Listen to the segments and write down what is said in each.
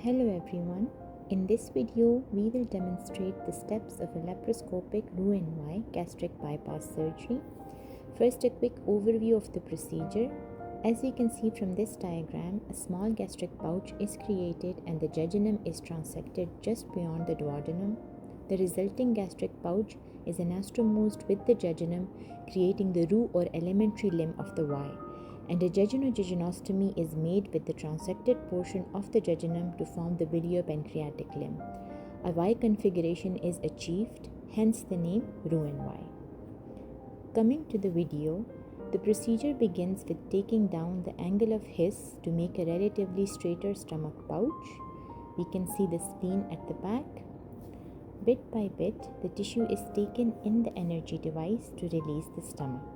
Hello everyone. In this video, we will demonstrate the steps of a laparoscopic Roux-en-Y gastric bypass surgery. First, a quick overview of the procedure. As you can see from this diagram, a small gastric pouch is created and the jejunum is transected just beyond the duodenum. The resulting gastric pouch is anastomosed with the jejunum, creating the roux or elementary limb of the Y. And a jejunojejunectomy is made with the transected portion of the jejunum to form the biliopancreatic limb. A Y configuration is achieved, hence the name Roux-en-Y. Coming to the video, the procedure begins with taking down the angle of His to make a relatively straighter stomach pouch. We can see the spleen at the back. Bit by bit, the tissue is taken in the energy device to release the stomach.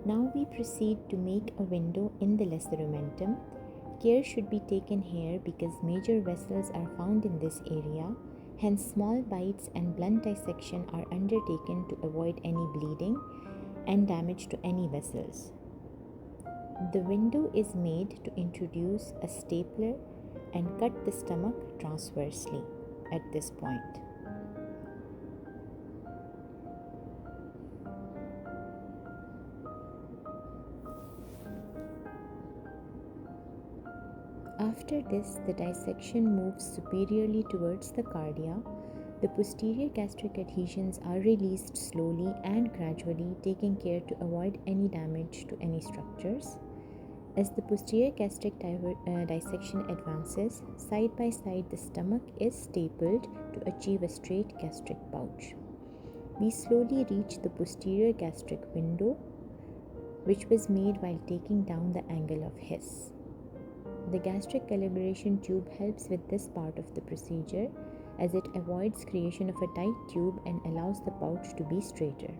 Now we proceed to make a window in the lesser omentum. Care should be taken here because major vessels are found in this area, hence small bites and blunt dissection are undertaken to avoid any bleeding and damage to any vessels. The window is made to introduce a stapler and cut the stomach transversely at this point. After this, the dissection moves superiorly towards the cardia. The posterior gastric adhesions are released slowly and gradually, taking care to avoid any damage to any structures. As the posterior gastric dissection advances, side by side the stomach is stapled to achieve a straight gastric pouch. We slowly reach the posterior gastric window, which was made while taking down the angle of His. The gastric calibration tube helps with this part of the procedure as it avoids creation of a tight tube and allows the pouch to be straighter.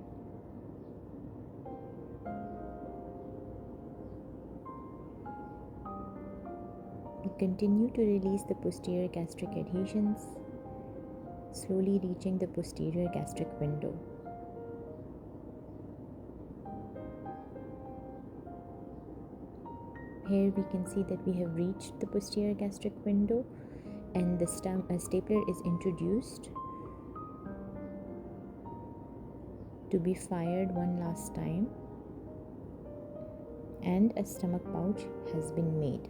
We continue to release the posterior gastric adhesions, slowly reaching the posterior gastric window. Here we can see that we have reached the posterior gastric window and the stapler is introduced to be fired one last time, and a stomach pouch has been made.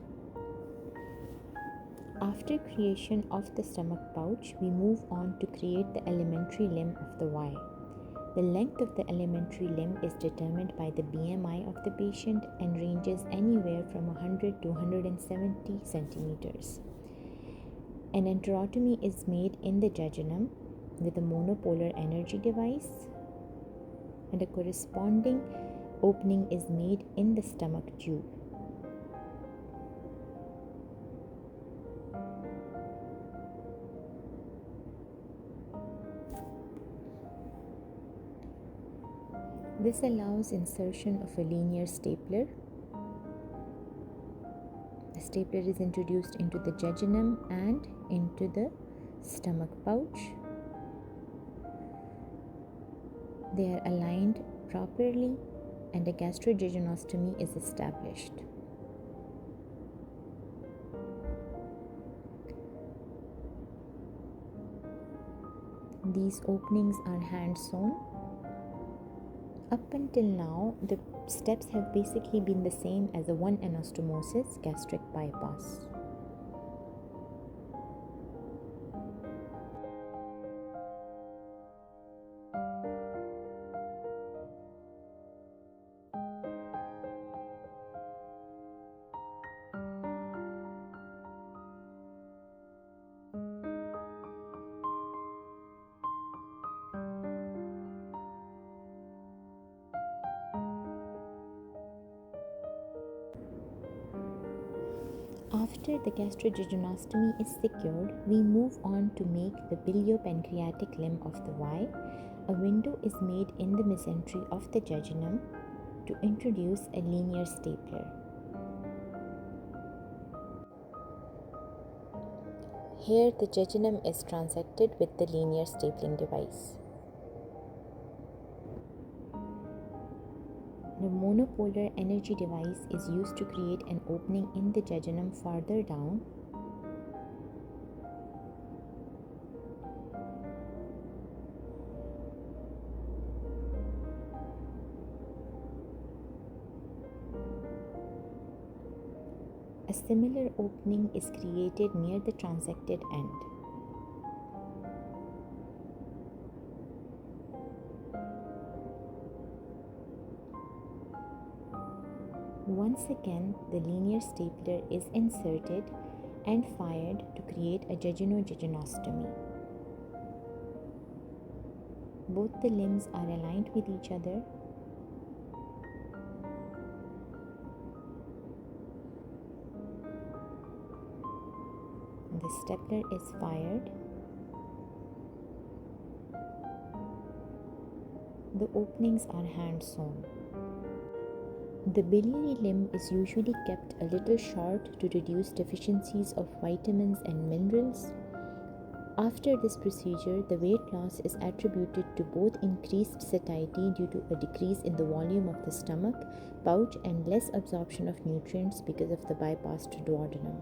After creation of the stomach pouch, we move on to create the elementary limb of the Y. The length of the elementary limb is determined by the BMI of the patient and ranges anywhere from 100 to 170 centimeters. An enterotomy is made in the jejunum with a monopolar energy device, and a corresponding opening is made in the stomach tube. This allows insertion of a linear stapler. The stapler is introduced into the jejunum and into the stomach pouch. They are aligned properly and a gastrojejunectomy is established. These openings are hand sewn. Up until now, the steps have basically been the same as a one anastomosis gastric bypass. After the gastrojejunectomy is secured, we move on to make the biliopancreatic limb of the Y. A window is made in the mesentery of the jejunum to introduce a linear stapler. Here the jejunum is transected with the linear stapling device. The monopolar energy device is used to create an opening in the jejunum farther down. A similar opening is created near the transected end. Once again, the linear stapler is inserted and fired to create a jejuno-jejunostomy. Both the limbs are aligned with each other. The stapler is fired. The openings are hand sewn. The biliary limb is usually kept a little short to reduce deficiencies of vitamins and minerals. After this procedure, the weight loss is attributed to both increased satiety due to a decrease in the volume of the stomach, pouch, and less absorption of nutrients because of the bypassed duodenum.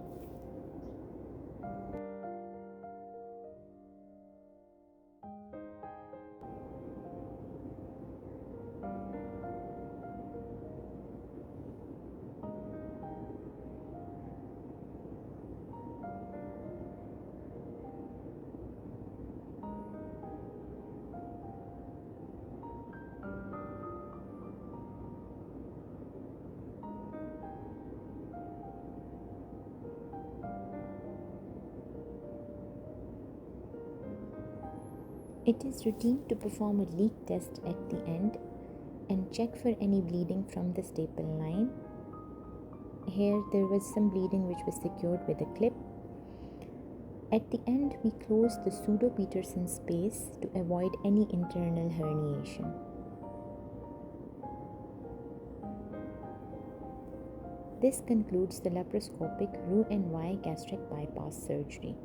It is routine to perform a leak test at the end and check for any bleeding from the staple line. Here there was some bleeding which was secured with a clip. At the end, we close the pseudo-Peterson space to avoid any internal herniation. This concludes the laparoscopic Roux-en-Y gastric bypass surgery.